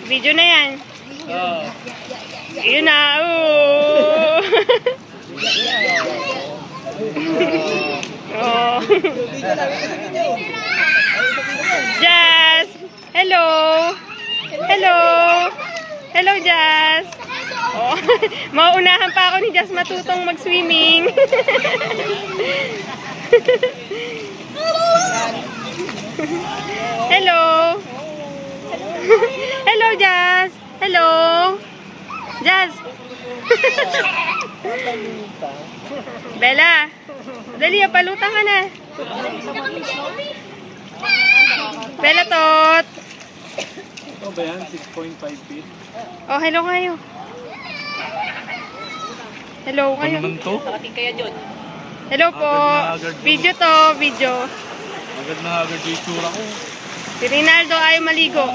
Video na yan. Yun na. Oh. Oh. Jazz. Hello. Hello. Hello, Jazz. Oh. Mauunahan pa ako ni Jazz matutong mag-swimming. Hello. Hello, Jazz. Hello. Jazz. Bella. Dali, palutan ka na. Bella, tot. Ito ba yan? 6.5 feet? Oh, hello kayo. Hello kayo. Ano naman to? Hello po. Video to, video. Agad na agad yung itsura ko. Si Rinaldo ay maligo.